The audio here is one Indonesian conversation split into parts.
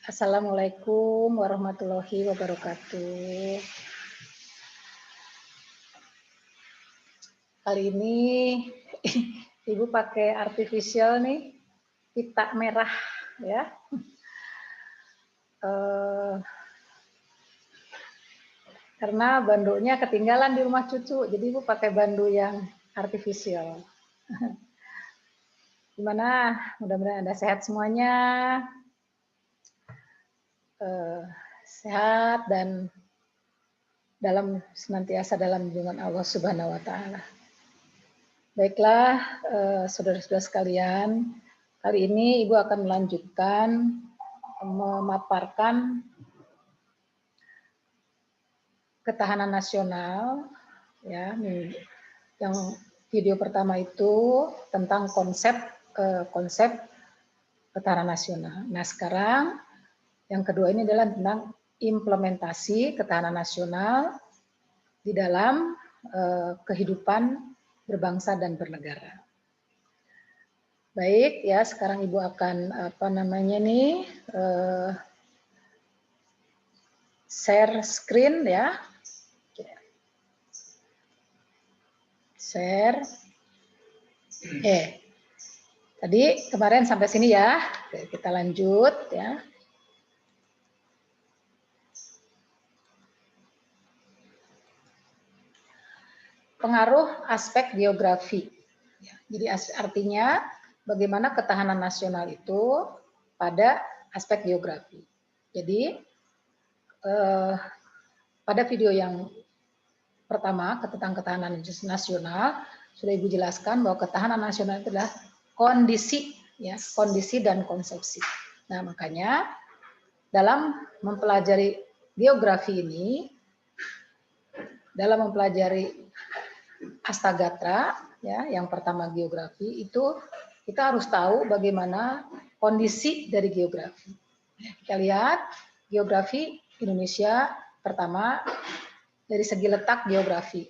Assalamualaikum warahmatullahi wabarakatuh. Kali ini Ibu pakai artificial nih, pita merah ya. Karena bandonya ketinggalan di rumah cucu, jadi Ibu pakai bando yang artificial. Gimana? Mudah-mudahan Anda sehat semuanya. Sehat dan senantiasa dalam lindungan Allah Subhanahu wa taala. Baiklah, saudara-saudara sekalian, kali ini Ibu akan melanjutkan memaparkan ketahanan nasional, ya. Yang video pertama itu tentang konsep ketahanan nasional. Nah, sekarang yang kedua ini adalah tentang implementasi ketahanan nasional di dalam kehidupan berbangsa dan bernegara. Baik, ya, sekarang Ibu akan share screen ya. Share. Tadi kemarin sampai sini ya. Oke, kita lanjut ya. Pengaruh aspek geografi. Jadi artinya bagaimana ketahanan nasional itu pada aspek geografi. Jadi pada video yang pertama tentang ketahanan nasional sudah Ibu jelaskan bahwa ketahanan nasional itu adalah kondisi, ya, kondisi dan konsepsi. Nah, makanya dalam mempelajari geografi ini, dalam mempelajari Astagatra, ya, yang pertama geografi itu kita harus tahu bagaimana kondisi dari geografi. Kita lihat geografi Indonesia pertama dari segi letak geografi.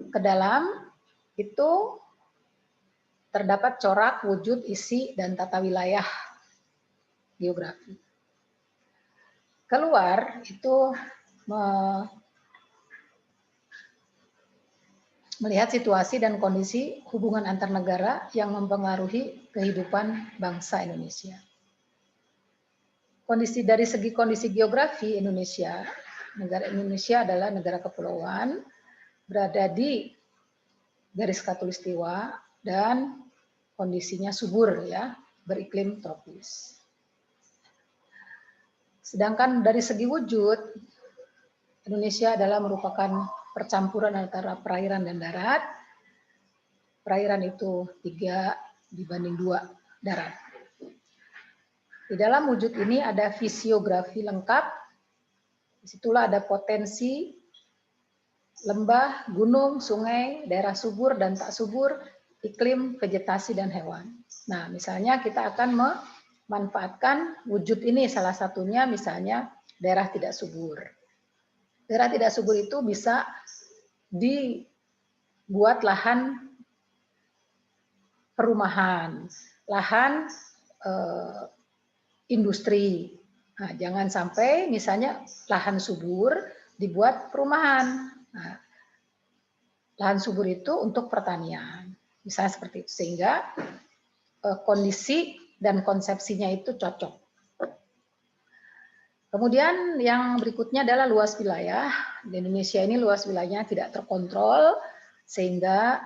Ke dalam itu terdapat corak, wujud, isi, dan tata wilayah geografi. Keluar itu melihat situasi dan kondisi hubungan antar negara yang mempengaruhi kehidupan bangsa Indonesia. Dari segi kondisi geografi Indonesia, negara Indonesia adalah negara kepulauan, berada di garis khatulistiwa dan kondisinya subur, ya, beriklim tropis. Sedangkan dari segi wujud, Indonesia adalah merupakan percampuran antara perairan dan darat. Perairan itu 3 dibanding 2 darat. Di dalam wujud ini ada fisiografi lengkap. Disitulah ada potensi lembah, gunung, sungai, daerah subur dan tak subur, iklim, vegetasi, dan hewan. Nah, misalnya kita akan memanfaatkan wujud ini, salah satunya misalnya daerah tidak subur. Daerah tidak subur itu bisa dibuat lahan perumahan, lahan industri. Nah, jangan sampai misalnya lahan subur dibuat perumahan. Nah, lahan subur itu untuk pertanian, misalnya seperti itu, sehingga kondisi dan konsepsinya itu cocok. Kemudian yang berikutnya adalah luas wilayah. Di Indonesia ini luas wilayahnya tidak terkontrol, sehingga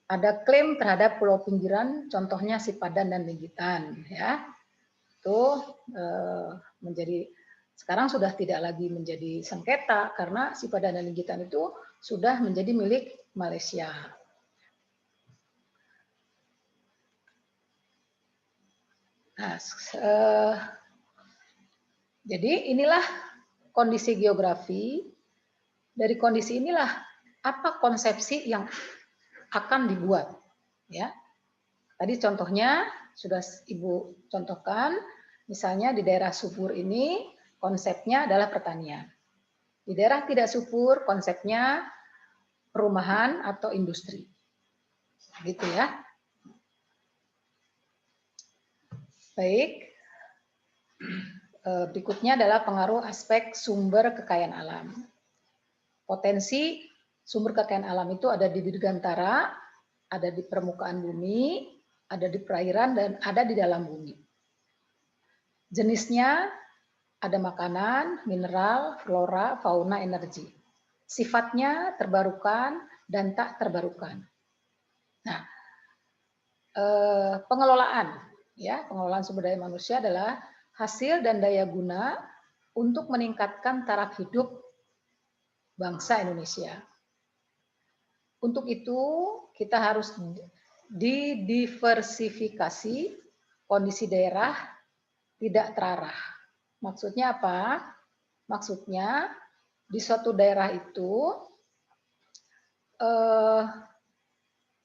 ada klaim terhadap pulau pinggiran, contohnya Sipadan dan Bingitan, ya. Itu menjadi sekarang sudah tidak lagi menjadi sengketa karena Sipadan dan Bingitan itu sudah menjadi milik Malaysia. Nah, jadi inilah kondisi geografi. Dari kondisi inilah apa konsepsi yang akan dibuat, ya. Tadi contohnya sudah Ibu contohkan, misalnya di daerah subur ini konsepnya adalah pertanian. Di daerah tidak subur konsepnya perumahan atau industri. Gitu ya. Baik. Berikutnya adalah pengaruh aspek sumber kekayaan alam. Potensi sumber kekayaan alam itu ada di dirgantara, ada di permukaan bumi, ada di perairan, dan ada di dalam bumi. Jenisnya ada makanan, mineral, flora, fauna, energi. Sifatnya terbarukan dan tak terbarukan. Nah, pengelolaan sumber daya manusia adalah hasil dan daya guna untuk meningkatkan taraf hidup bangsa Indonesia. Untuk itu kita harus didiversifikasi kondisi daerah tidak terarah. Maksudnya apa? Maksudnya di suatu daerah itu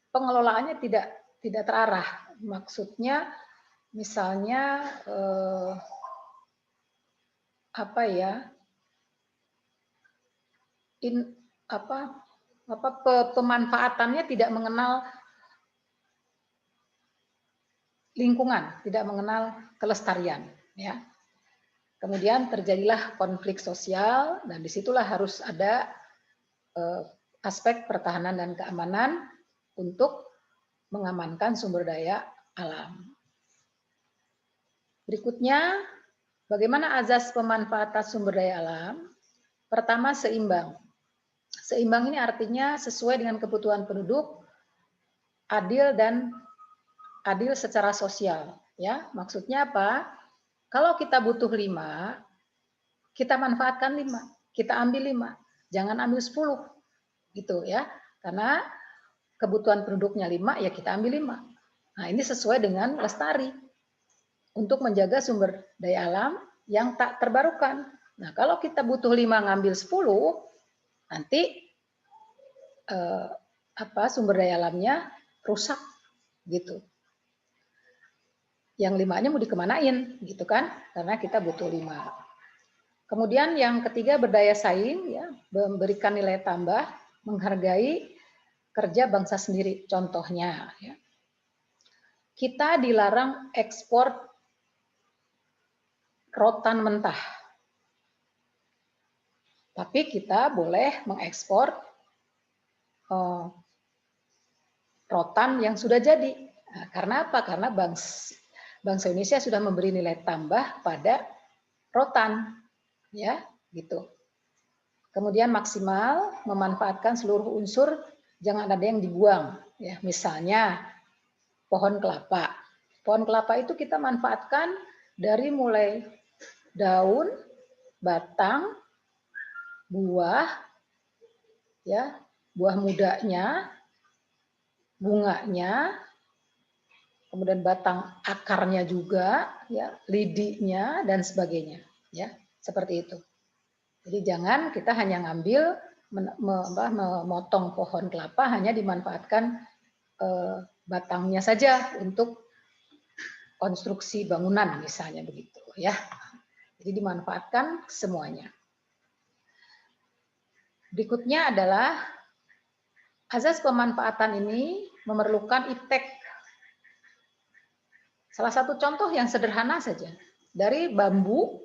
pengelolaannya tidak terarah. Maksudnya misalnya pemanfaatannya tidak mengenal lingkungan, tidak mengenal kelestarian, ya. Kemudian terjadilah konflik sosial, dan disitulah harus ada aspek pertahanan dan keamanan untuk mengamankan sumber daya alam. Berikutnya, bagaimana azas pemanfaatan sumber daya alam? Pertama, seimbang. Seimbang ini artinya sesuai dengan kebutuhan penduduk, adil secara sosial. Ya, maksudnya apa? Kalau kita butuh 5, kita manfaatkan 5, kita ambil 5, jangan ambil 10, gitu ya. Karena kebutuhan penduduknya 5, ya kita ambil 5. Nah, ini sesuai dengan lestari untuk menjaga sumber daya alam yang tak terbarukan. Nah, kalau kita butuh 5 ngambil 10, nanti sumber daya alamnya rusak gitu. Yang 5-nya mau dikemanain gitu kan? Karena kita butuh 5. Kemudian yang ketiga, berdaya saing, ya, memberikan nilai tambah, menghargai kerja bangsa sendiri. Contohnya, ya, kita dilarang ekspor rotan mentah, tapi kita boleh mengekspor rotan yang sudah jadi. Nah, karena apa? Karena bangsa Indonesia sudah memberi nilai tambah pada rotan, ya, gitu. Kemudian maksimal memanfaatkan seluruh unsur, jangan ada yang dibuang, ya. Misalnya pohon kelapa. Pohon kelapa itu kita manfaatkan dari mulai daun, batang, buah, ya, buah mudanya, bunganya, kemudian batang akarnya juga, ya, lidinya dan sebagainya, ya, seperti itu. Jadi jangan kita hanya ngambil memotong pohon kelapa hanya dimanfaatkan batangnya saja untuk konstruksi bangunan misalnya begitu, ya. Jadi dimanfaatkan semuanya. Berikutnya adalah azas pemanfaatan ini memerlukan iptek. Salah satu contoh yang sederhana saja, dari bambu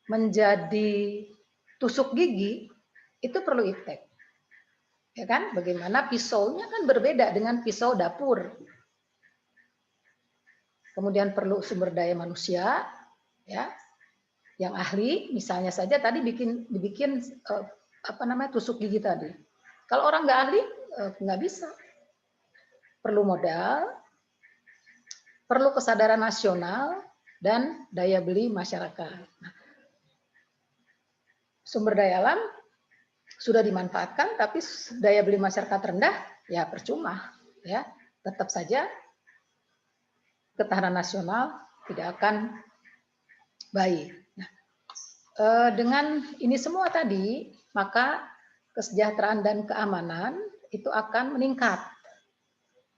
menjadi tusuk gigi itu perlu iptek. Ya kan? Bagaimana pisaunya kan berbeda dengan pisau dapur. Kemudian perlu sumber daya manusia, ya, yang ahli. Misalnya saja tadi dibikin tusuk gigi tadi. Kalau orang nggak ahli nggak bisa. Perlu modal, perlu kesadaran nasional dan daya beli masyarakat. Nah, sumber daya alam sudah dimanfaatkan, tapi daya beli masyarakat rendah, ya percuma, ya, tetap saja ketahanan nasional tidak akan baik. Nah, dengan ini semua tadi, maka kesejahteraan dan keamanan itu akan meningkat.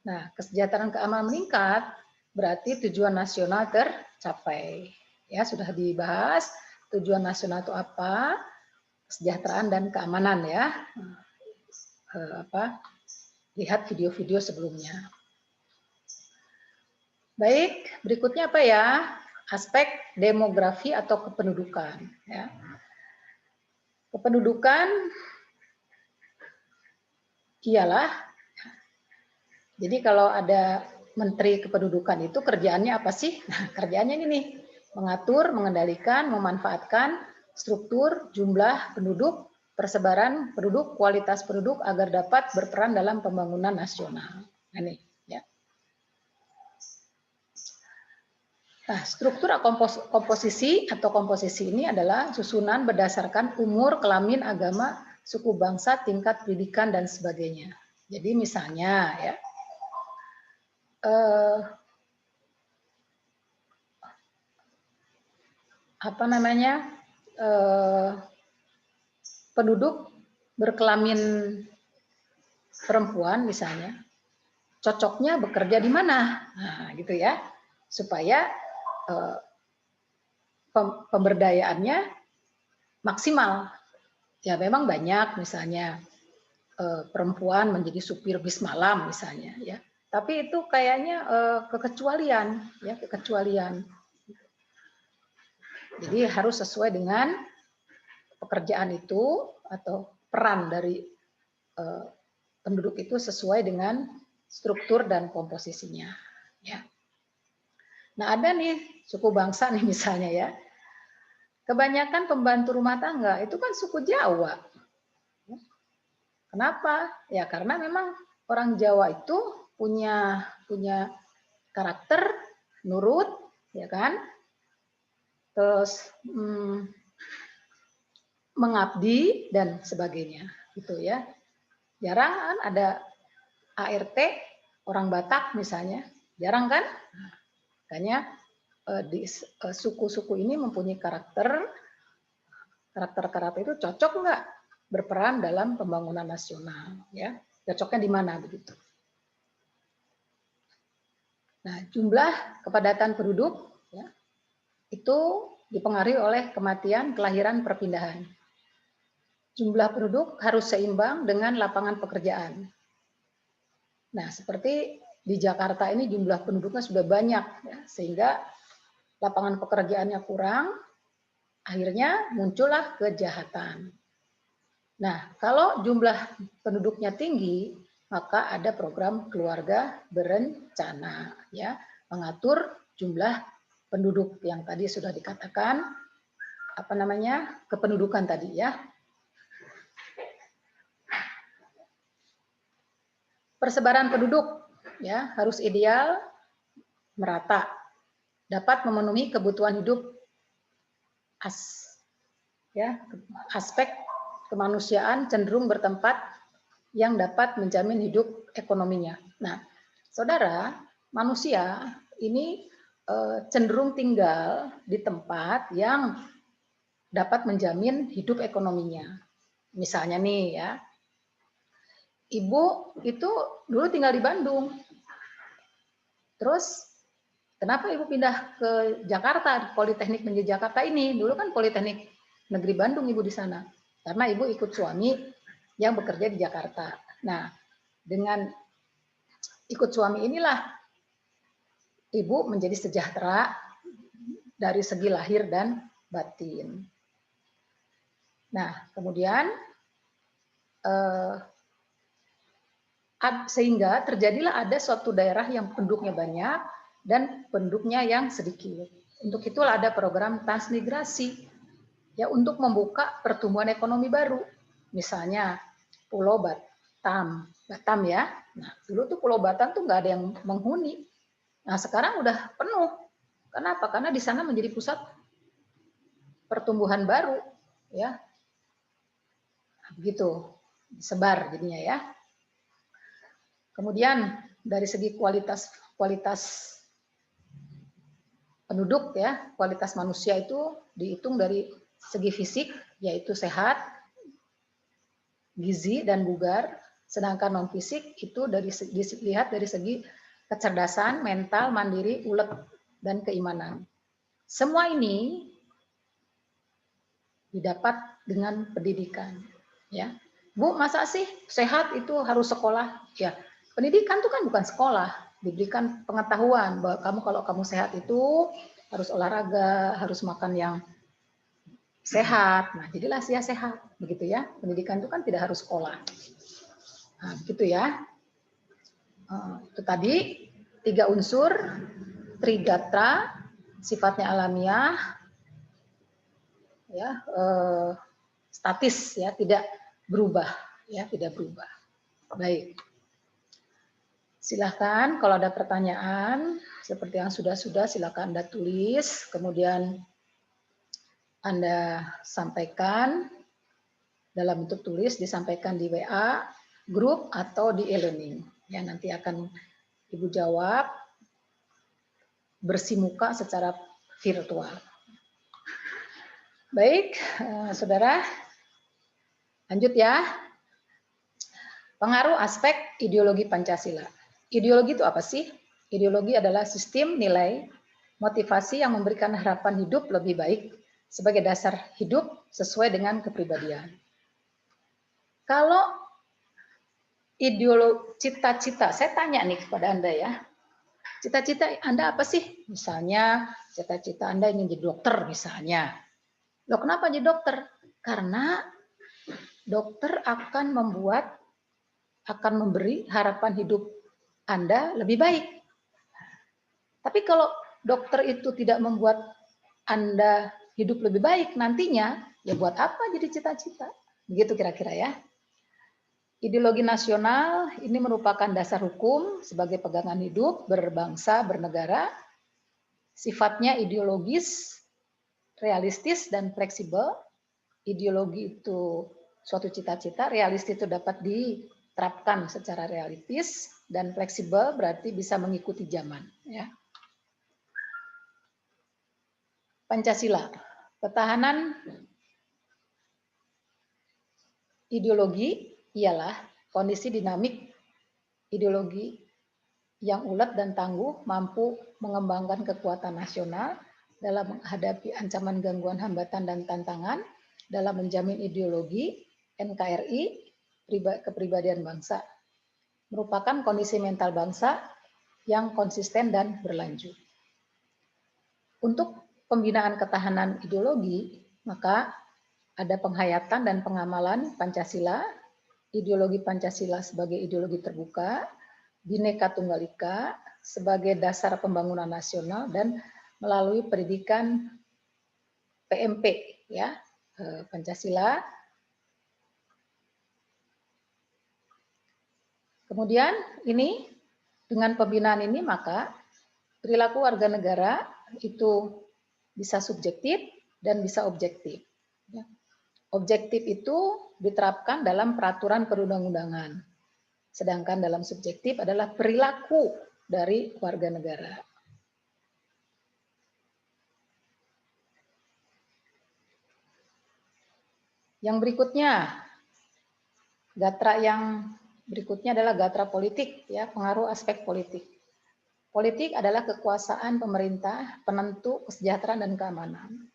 Nah, kesejahteraan keamanan meningkat berarti tujuan nasional tercapai. Ya, sudah dibahas tujuan nasional itu apa? Kesejahteraan dan keamanan, ya. Lihat video-video sebelumnya. Baik, berikutnya apa ya? aspek demografi atau kependudukan. Ya. Kependudukan ialah, jadi kalau ada Menteri Kependudukan itu kerjaannya apa sih? Nah, kerjaannya ini nih, mengatur, mengendalikan, memanfaatkan struktur, jumlah penduduk, persebaran penduduk, kualitas penduduk agar dapat berperan dalam pembangunan nasional. Ini, ya. Nah, struktur komposisi atau komposisi ini adalah susunan berdasarkan umur, kelamin, agama, suku bangsa, tingkat pendidikan dan sebagainya. Jadi misalnya ya, penduduk berkelamin perempuan misalnya, cocoknya bekerja di mana, nah, gitu ya, supaya pemberdayaannya maksimal. Ya memang banyak misalnya perempuan menjadi supir bis malam misalnya, ya. Tapi itu kayaknya kekecualian, ya kekecualian. Jadi harus sesuai dengan pekerjaan itu atau peran dari penduduk itu sesuai dengan struktur dan komposisinya. Ya. Nah ada nih suku bangsa nih misalnya ya. Kebanyakan pembantu rumah tangga itu kan suku Jawa. Kenapa? Ya karena memang orang Jawa itu punya karakter nurut, ya kan? Terus mengabdi dan sebagainya, gitu ya. Jarang kan ada ART orang Batak misalnya, jarang kan? Makanya di suku-suku ini mempunyai karakter itu cocok nggak berperan dalam pembangunan nasional, ya? Cocoknya di mana begitu? Nah, jumlah kepadatan penduduk ya, itu dipengaruhi oleh kematian, kelahiran, perpindahan. Jumlah penduduk harus seimbang dengan lapangan pekerjaan. Nah, seperti di Jakarta ini jumlah penduduknya sudah banyak, ya, sehingga lapangan pekerjaannya kurang, akhirnya muncullah kejahatan. Nah, kalau jumlah penduduknya tinggi, maka ada program keluarga berencana, ya, mengatur jumlah penduduk yang tadi sudah dikatakan kependudukan tadi ya. Persebaran penduduk ya harus ideal, merata, dapat memenuhi kebutuhan hidup aspek kemanusiaan cenderung bertempat yang dapat menjamin hidup ekonominya. Nah, saudara, manusia ini cenderung tinggal di tempat yang dapat menjamin hidup ekonominya. Misalnya nih ya, ibu itu dulu tinggal di Bandung. Terus kenapa ibu pindah ke Jakarta, Politeknik Negeri Jakarta ini? Dulu kan Politeknik Negeri Bandung ibu di sana. Karena ibu ikut suami yang bekerja di Jakarta. Nah, dengan ikut suami inilah ibu menjadi sejahtera dari segi lahir dan batin. Nah, kemudian sehingga terjadilah ada suatu daerah yang penduduknya banyak dan penduduknya yang sedikit. Untuk itulah ada program transmigrasi ya untuk membuka pertumbuhan ekonomi baru. Misalnya Pulau Batam ya. Nah, dulu tuh Pulau Batam tuh nggak ada yang menghuni. Nah, sekarang udah penuh. Kenapa? Karena di sana menjadi pusat pertumbuhan baru ya. Begitu. Disebar jadinya ya. Kemudian dari segi kualitas penduduk ya, kualitas manusia itu dihitung dari segi fisik yaitu sehat, gizi dan bugar, sedangkan non fisik itu dilihat dari segi kecerdasan, mental, mandiri, ulet dan keimanan. Semua ini didapat dengan pendidikan ya. Bu, masa sih sehat itu harus sekolah? Ya. Pendidikan itu kan bukan sekolah. diberikan pengetahuan bahwa kalau kamu sehat itu harus olahraga, harus makan yang sehat. Nah, jadilah dia sehat, begitu ya. Pendidikan itu kan tidak harus sekolah. Nah, begitu ya. Itu tadi 3 unsur, trigatra, sifatnya alamiah, ya, statis, ya, tidak berubah, ya, tidak berubah. Baik. Silahkan kalau ada pertanyaan seperti yang sudah silakan Anda tulis, kemudian Anda sampaikan dalam bentuk tulis, disampaikan di WA, grup atau di e-learning. Ya, nanti akan Ibu jawab bersimuka secara virtual. Baik, saudara, lanjut ya. Pengaruh aspek ideologi Pancasila. Ideologi itu apa sih? Ideologi adalah sistem nilai, motivasi yang memberikan harapan hidup lebih baik sebagai dasar hidup sesuai dengan kepribadian. Kalau ideologi cita-cita, saya tanya nih kepada Anda ya, cita-cita Anda apa sih? Misalnya cita-cita Anda ingin jadi dokter misalnya. Loh, kenapa jadi dokter? Karena dokter akan memberi harapan hidup Anda lebih baik. Tapi kalau dokter itu tidak membuat Anda hidup lebih baik nantinya, ya buat apa jadi cita-cita? Begitu kira-kira ya. Ideologi nasional ini merupakan dasar hukum sebagai pegangan hidup berbangsa, bernegara. Sifatnya ideologis, realistis, dan fleksibel. Ideologi itu suatu cita-cita, realistis itu dapat diterapkan secara realistis, dan fleksibel berarti bisa mengikuti zaman. Ya. Pancasila, ketahanan ideologi ialah kondisi dinamik ideologi yang ulet dan tangguh, mampu mengembangkan kekuatan nasional dalam menghadapi ancaman, gangguan, hambatan, dan tantangan, dalam menjamin ideologi NKRI, kepribadian bangsa, merupakan kondisi mental bangsa yang konsisten dan berlanjut. Untuk pembinaan ketahanan ideologi, maka ada penghayatan dan pengamalan Pancasila, ideologi Pancasila sebagai ideologi terbuka, Bhinneka Tunggal Ika sebagai dasar pembangunan nasional, dan melalui pendidikan PMP, ya, Pancasila. Kemudian ini dengan pembinaan ini maka perilaku warga negara itu bisa subjektif dan bisa objektif. Objektif itu diterapkan dalam peraturan perundang-undangan, sedangkan dalam subjektif adalah perilaku dari warga negara. Yang berikutnya, gatra yang berikutnya adalah gatra politik, ya, pengaruh aspek politik. Politik adalah kekuasaan pemerintah penentu kesejahteraan dan keamanan.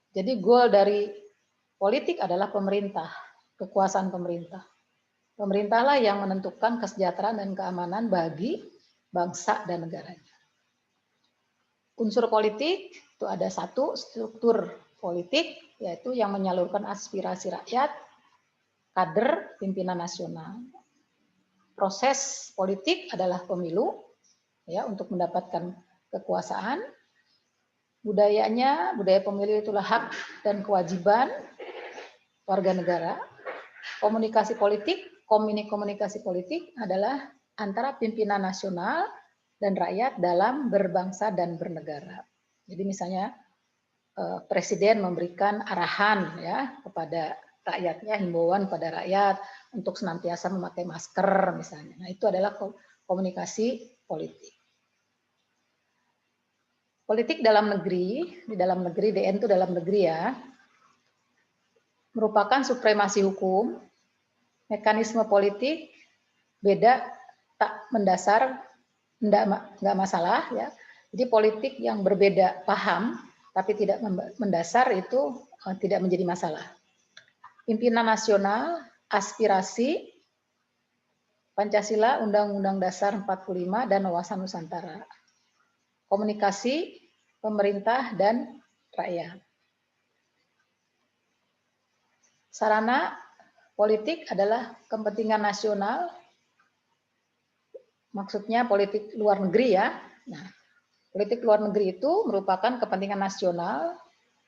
Jadi goal dari politik adalah pemerintah, kekuasaan pemerintah. Pemerintahlah yang menentukan kesejahteraan dan keamanan bagi bangsa dan negaranya. Unsur politik itu ada satu, struktur politik, yaitu yang menyalurkan aspirasi rakyat, kader, pimpinan nasional. Proses politik adalah pemilu, ya, untuk mendapatkan kekuasaan. Budayanya, budaya pemilu itulah hak dan kewajiban warga negara. Komunikasi politik adalah antara pimpinan nasional dan rakyat dalam berbangsa dan bernegara. Jadi misalnya presiden memberikan arahan, ya, kepada rakyatnya, himbauan pada rakyat untuk senantiasa memakai masker misalnya. Nah, itu adalah komunikasi politik. Politik dalam negeri, di dalam negeri, DN itu dalam negeri ya, merupakan supremasi hukum, mekanisme politik beda, tak mendasar, enggak masalah ya. Jadi politik yang berbeda paham tapi tidak mendasar itu tidak menjadi masalah. Pimpinan nasional, aspirasi Pancasila, Undang-Undang Dasar 45, dan Wawasan Nusantara. Komunikasi, pemerintah, dan rakyat. Sarana politik adalah kepentingan nasional, maksudnya politik luar negeri ya. Nah, politik luar negeri itu merupakan kepentingan nasional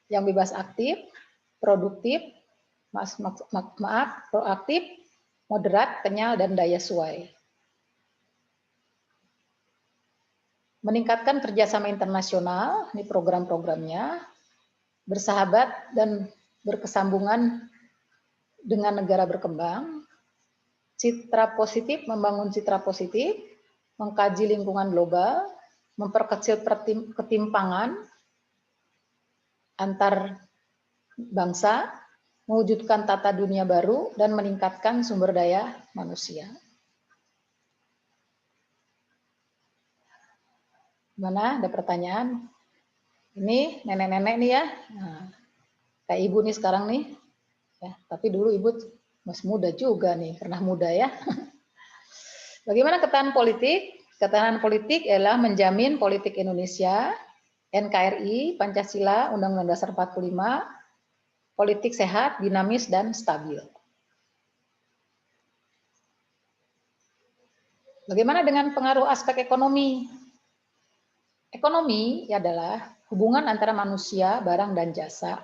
yang bebas aktif, produktif, proaktif, moderat, kenyal, dan daya suai. Meningkatkan kerjasama internasional, ini program-programnya, bersahabat dan berkesambungan dengan negara berkembang, citra positif, membangun citra positif, mengkaji lingkungan global, memperkecil ketimpangan antar bangsa, mewujudkan tata dunia baru, dan meningkatkan sumber daya manusia. Gimana? Ada pertanyaan? Ini nenek-nenek nih ya. Nah, kayak ibu nih sekarang nih. Ya, tapi dulu ibu masih muda juga nih, pernah muda ya. Bagaimana ketahanan politik? Ketahanan politik adalah menjamin politik Indonesia, NKRI, Pancasila, Undang-Undang Dasar 45, politik sehat, dinamis, dan stabil. Bagaimana dengan pengaruh aspek ekonomi? Ekonomi adalah hubungan antara manusia, barang, dan jasa,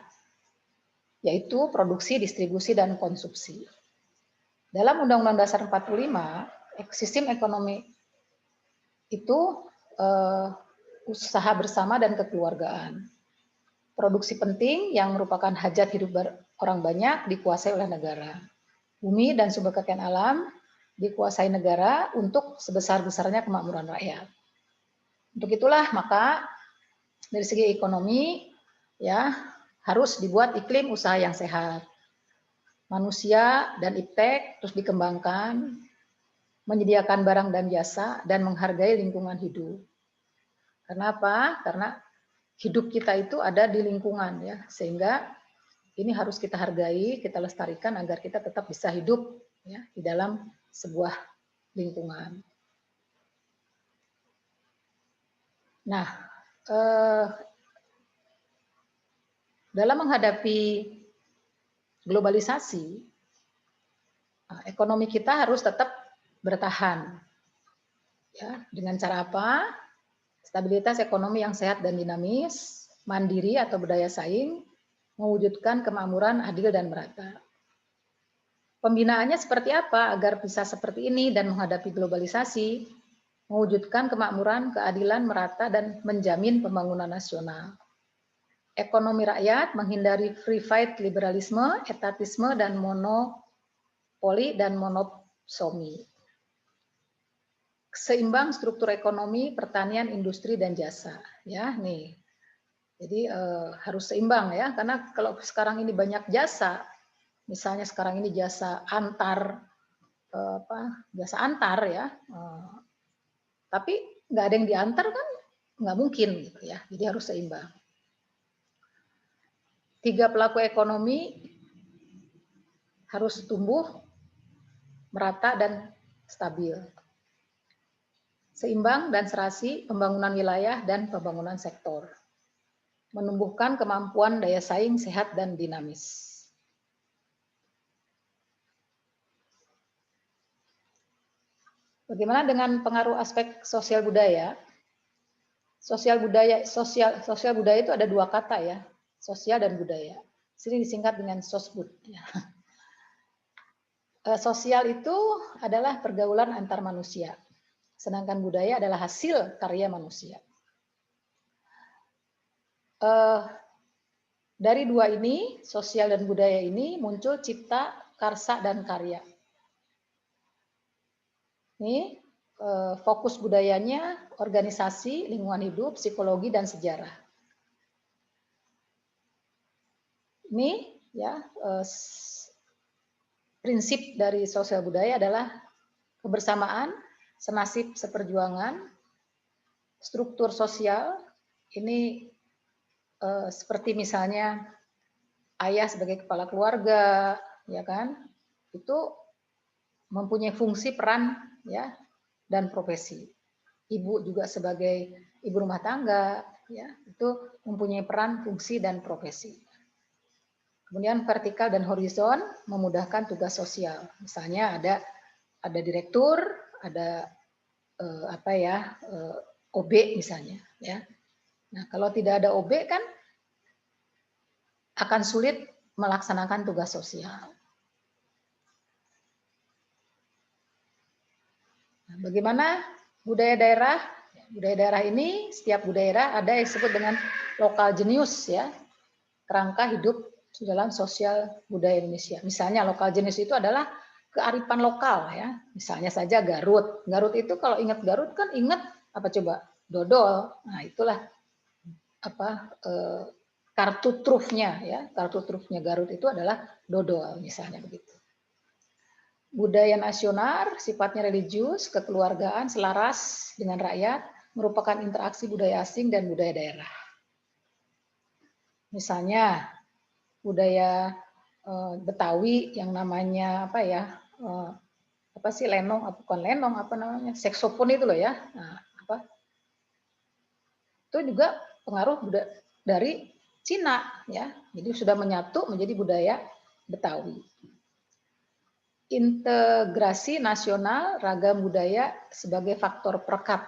yaitu produksi, distribusi, dan konsumsi. Dalam Undang-Undang Dasar 45, sistem ekonomi itu usaha bersama dan kekeluargaan. Produksi penting yang merupakan hajat hidup orang banyak dikuasai oleh negara. Bumi dan sumber kekayaan alam dikuasai negara untuk sebesar-besarnya kemakmuran rakyat. Untuk itulah maka dari segi ekonomi ya harus dibuat iklim usaha yang sehat. Manusia dan iptek terus dikembangkan, menyediakan barang dan jasa, dan menghargai lingkungan hidup. Kenapa? Karena hidup kita itu ada di lingkungan ya, sehingga ini harus kita hargai, kita lestarikan agar kita tetap bisa hidup ya di dalam sebuah lingkungan. Nah, dalam menghadapi globalisasi, ekonomi kita harus tetap bertahan. Ya, dengan cara apa? Stabilitas ekonomi yang sehat dan dinamis, mandiri atau berdaya saing, mewujudkan kemakmuran adil dan merata. Pembinaannya seperti apa agar bisa seperti ini dan menghadapi globalisasi? Mewujudkan kemakmuran, keadilan, merata, dan menjamin pembangunan nasional. Ekonomi rakyat menghindari free fight liberalisme, etatisme, dan monopoli dan monosomi. Seimbang struktur ekonomi, pertanian, industri, dan jasa. Ya, nih. Jadi harus seimbang ya, karena kalau sekarang ini banyak jasa, misalnya sekarang ini jasa antar, jasa antar ya. Tapi nggak ada yang diantar kan nggak mungkin gitu ya, jadi harus seimbang. 3 pelaku ekonomi harus tumbuh, merata, dan stabil. Seimbang dan serasi pembangunan wilayah dan pembangunan sektor. Menumbuhkan kemampuan daya saing sehat dan dinamis. Bagaimana dengan pengaruh aspek sosial budaya? Sosial budaya itu ada 2 kata ya, sosial dan budaya. Sini disingkat dengan sosbud. Sosial itu adalah pergaulan antar manusia, sedangkan budaya adalah hasil karya manusia. Dari 2 ini, sosial dan budaya ini muncul cipta, karsa, dan karya. Ini fokus budayanya organisasi, lingkungan hidup, psikologi, dan sejarah. Ini ya prinsip dari sosial budaya adalah kebersamaan, senasib seperjuangan, struktur sosial. Ini seperti misalnya ayah sebagai kepala keluarga, ya kan? Itu mempunyai fungsi, peran, ya, dan profesi. Ibu juga sebagai ibu rumah tangga, ya, itu mempunyai peran, fungsi, dan profesi. Kemudian vertikal dan horizon memudahkan tugas sosial. Misalnya ada direktur, ada OB misalnya, ya. Nah, kalau tidak ada OB kan akan sulit melaksanakan tugas sosial. Nah, bagaimana budaya daerah? Budaya daerah ini, setiap budaya ada yang disebut dengan lokal jenius, ya, kerangka hidup dalam sosial budaya Indonesia. Misalnya lokal jenius itu adalah kearifan lokal, ya. Misalnya saja Garut. Garut itu kalau ingat Garut kan ingat apa coba? Dodol. Nah, itulah kartu trufnya, ya. Kartu trufnya Garut itu adalah dodol, misalnya begitu. Budaya nasional sifatnya religius, kekeluargaan, selaras dengan rakyat, merupakan interaksi budaya asing dan budaya daerah. Misalnya budaya Betawi yang namanya saksofon itu loh, ya. Nah, itu juga pengaruh dari Cina, ya. Jadi sudah menyatu menjadi budaya Betawi. Integrasi nasional ragam budaya sebagai faktor perekat.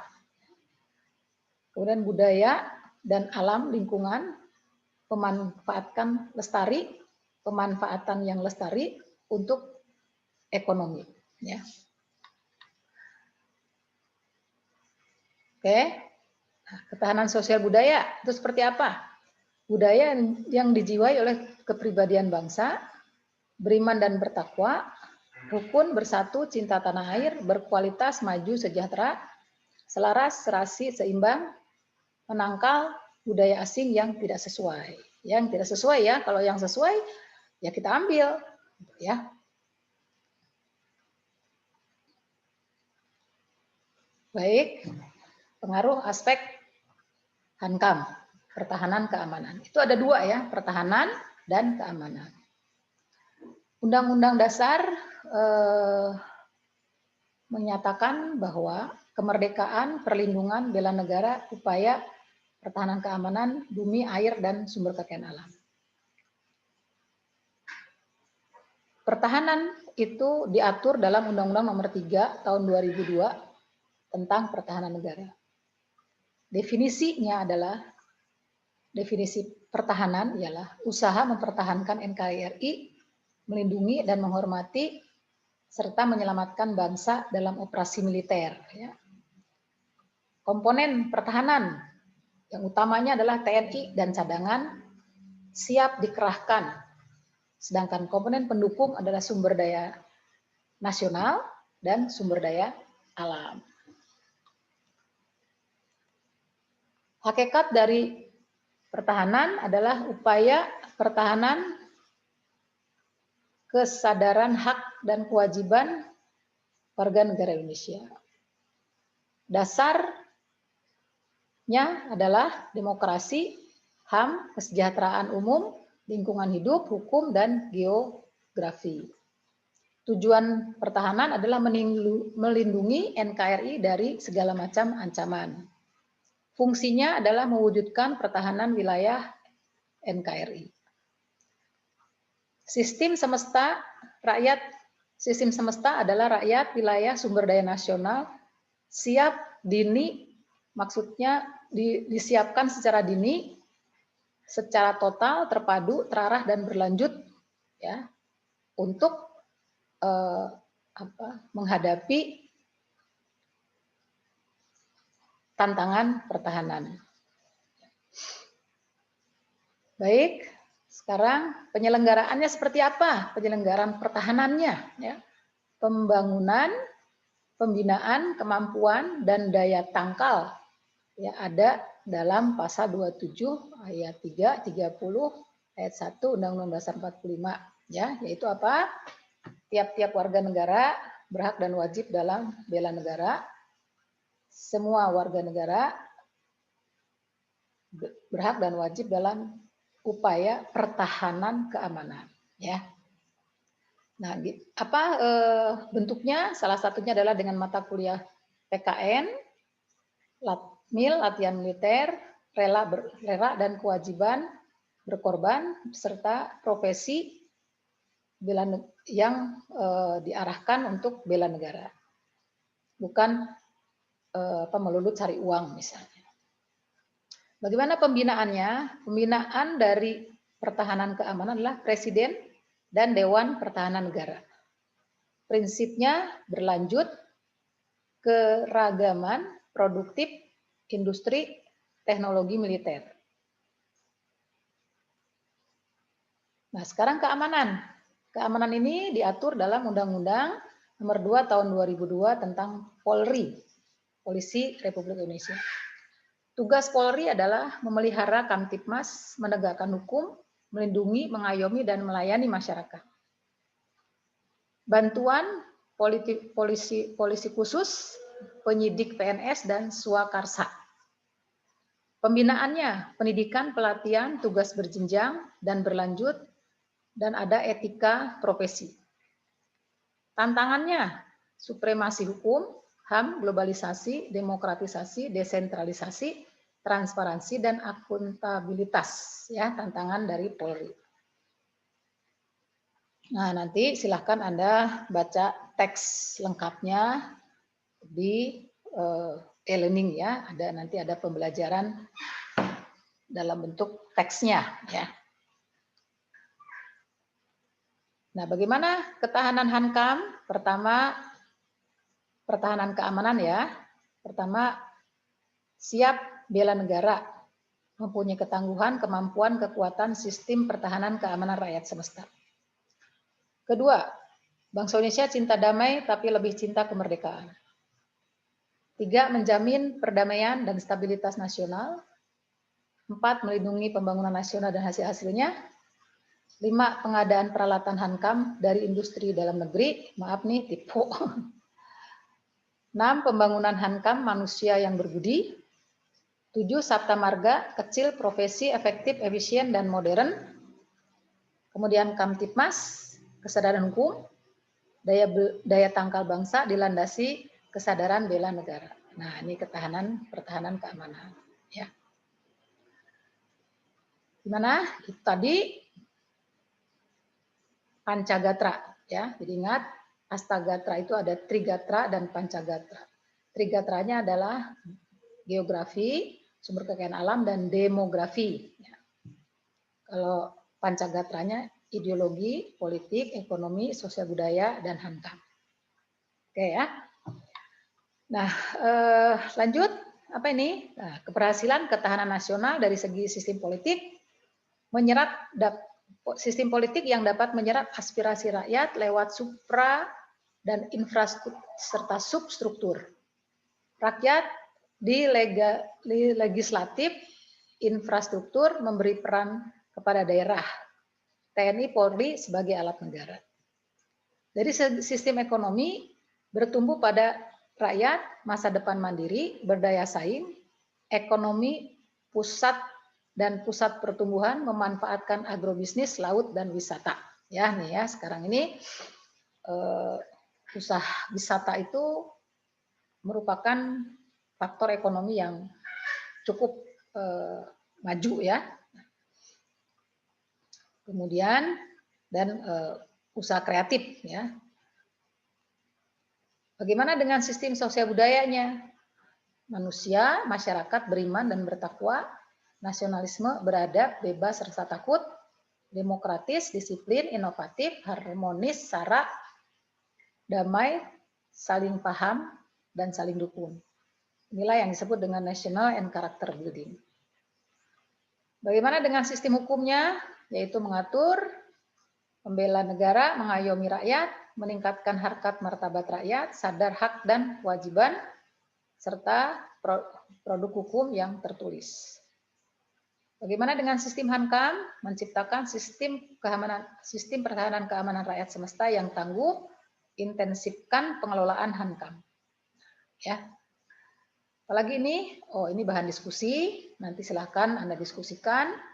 Kemudian budaya dan alam lingkungan pemanfaatan yang lestari untuk ekonomi, ya. Oke. Nah, ketahanan sosial budaya itu seperti apa? Budaya yang dijiwai oleh kepribadian bangsa, beriman dan bertakwa, rukun, bersatu, cinta tanah air, berkualitas, maju, sejahtera, selaras, serasi, seimbang, menangkal budaya asing yang tidak sesuai. Yang tidak sesuai, ya, kalau yang sesuai ya kita ambil, ya. Baik, pengaruh aspek Hankam, pertahanan keamanan. Itu ada dua, ya, pertahanan dan keamanan. Undang-Undang Dasar menyatakan bahwa kemerdekaan, perlindungan, bela negara, upaya pertahanan keamanan bumi, air, dan sumber kekayaan alam. Pertahanan itu diatur dalam Undang-Undang Nomor 3 Tahun 2002 tentang pertahanan negara. Definisinya adalah, definisi pertahanan ialah usaha mempertahankan NKRI, melindungi dan menghormati serta menyelamatkan bangsa dalam operasi militer, ya. Komponen pertahanan yang utamanya adalah TNI dan cadangan siap dikerahkan, sedangkan komponen pendukung adalah sumber daya nasional dan sumber daya alam. Hakikat dari pertahanan adalah upaya pertahanan kesadaran hak dan kewajiban warga negara Indonesia. Dasarnya adalah demokrasi, HAM, kesejahteraan umum, lingkungan hidup, hukum, dan geografi. Tujuan pertahanan adalah melindungi NKRI dari segala macam ancaman. Fungsinya adalah mewujudkan pertahanan wilayah NKRI. Sistem semesta adalah rakyat, wilayah, sumber daya nasional, siap dini, maksudnya disiapkan secara dini, secara total, terpadu, terarah, dan berlanjut, ya, untuk menghadapi tantangan pertahanan. Baik, sekarang penyelenggaraannya seperti apa? Penyelenggaraan pertahanannya, ya. Pembangunan, pembinaan, kemampuan, dan daya tangkal, ya, ada dalam pasal 27 ayat 3, 30, ayat 1 Undang-Undang Dasar 45, ya, yaitu apa? Tiap-tiap warga negara berhak dan wajib dalam bela negara. Semua warga negara berhak dan wajib dalam upaya pertahanan keamanan, ya. Nah, bentuknya salah satunya adalah dengan mata kuliah PKN, LATMIL, latihan militer, rela dan kewajiban berkorban, serta profesi yang diarahkan untuk bela negara, bukan melulu cari uang misalnya. Bagaimana pembinaannya? Pembinaan dari pertahanan keamanan adalah Presiden dan Dewan Pertahanan Negara. Prinsipnya berlanjut keragaman produktif industri teknologi militer. Nah, sekarang keamanan. Keamanan ini diatur dalam Undang-Undang Nomor 2 Tahun 2002 tentang Polri, Polisi Republik Indonesia. Tugas Polri adalah memelihara Kamtibmas, menegakkan hukum, melindungi, mengayomi, dan melayani masyarakat. Bantuan polisi khusus, penyidik PNS, dan swakarsa. Pembinaannya, pendidikan, pelatihan, tugas berjenjang, dan berlanjut, dan ada etika profesi. Tantangannya, supremasi hukum, HAM, globalisasi, demokratisasi, desentralisasi, transparansi, dan akuntabilitas, ya, tantangan dari Polri. Nah, nanti silahkan Anda baca teks lengkapnya di e-learning ya. Nanti ada pembelajaran dalam bentuk teksnya ya. Nah, bagaimana ketahanan Hankam? Pertama, pertahanan keamanan ya. Pertama, siap bela negara, mempunyai ketangguhan, kemampuan, kekuatan sistem pertahanan keamanan rakyat semesta. Kedua, bangsa Indonesia cinta damai tapi lebih cinta kemerdekaan. 3, menjamin perdamaian dan stabilitas nasional. 4, melindungi pembangunan nasional dan hasil-hasilnya. 5, pengadaan peralatan Hankam dari industri dalam negeri. Maaf nih, tipu. 6, pembangunan Hankam manusia yang berbudi. 7, Sabta Marga, kecil, profesi, efektif, efisien, dan modern. Kemudian Kamtibmas, kesadaran hukum, daya tangkal bangsa dilandasi kesadaran bela negara. Nah, ini pertahanan keamanan. Ya. Gimana? Itu tadi Pancagatra. Ya, jadi ingat Astagatra itu ada Trigatra dan Pancagatra. Trigatranya adalah geografi, sumber kekayaan alam, dan demografi. Ya. Kalau Pancagatranya ideologi, politik, ekonomi, sosial budaya, dan Hankam. Oke ya. Nah, lanjut. Apa ini? Nah, keberhasilan ketahanan nasional dari segi sistem politik, sistem politik yang dapat menyerap aspirasi rakyat lewat supra dan infrastruktur serta substruktur. Rakyat di legislatif, infrastruktur memberi peran kepada daerah. TNI Polri sebagai alat negara. Dari sistem ekonomi bertumbuh pada rakyat, masa depan mandiri, berdaya saing, ekonomi pusat pertumbuhan memanfaatkan agrobisnis, laut, dan wisata. Ya, nih ya, sekarang ini usaha wisata itu merupakan faktor ekonomi yang cukup maju ya. Kemudian dan usaha kreatif ya. Bagaimana dengan sistem sosial budayanya? Manusia, masyarakat beriman dan bertakwa, nasionalisme, beradab, bebas rasa takut, demokratis, disiplin, inovatif, harmonis, sara, damai, saling paham, dan saling dukung. Inilah yang disebut dengan national and character building. Bagaimana dengan sistem hukumnya? Yaitu mengatur, membela negara, mengayomi rakyat, meningkatkan harkat martabat rakyat, sadar hak dan kewajiban, serta produk hukum yang tertulis. Bagaimana dengan sistem Hankam? Menciptakan sistem pertahanan keamanan rakyat semesta yang tangguh, intensifkan pengelolaan Hankam. Ya. Apalagi ini, ini bahan diskusi, nanti silahkan Anda diskusikan.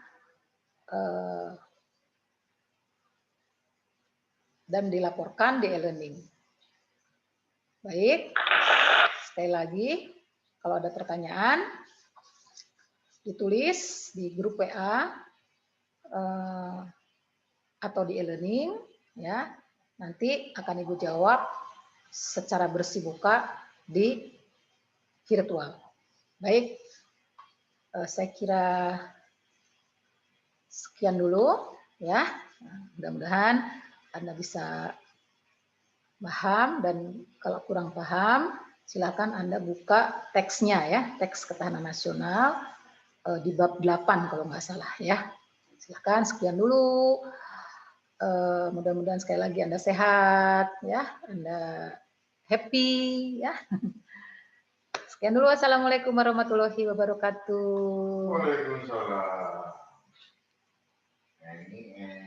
dan dilaporkan di e-learning. Baik, sekali lagi, kalau ada pertanyaan, ditulis di grup WA atau di e-learning, ya. Nanti akan Ibu jawab secara bersih muka di virtual. Baik, saya kira sekian dulu, ya. Mudah-mudahan Anda bisa paham, dan kalau kurang paham, silakan Anda buka teksnya, ya, teks ketahanan nasional di bab 8 kalau nggak salah, ya. Silakan, sekian dulu. Mudah-mudahan sekali lagi Anda sehat, ya, Anda happy, ya. Sekian dulu. Assalamualaikum warahmatullahi wabarakatuh. Waalaikumsalam. Nah, ini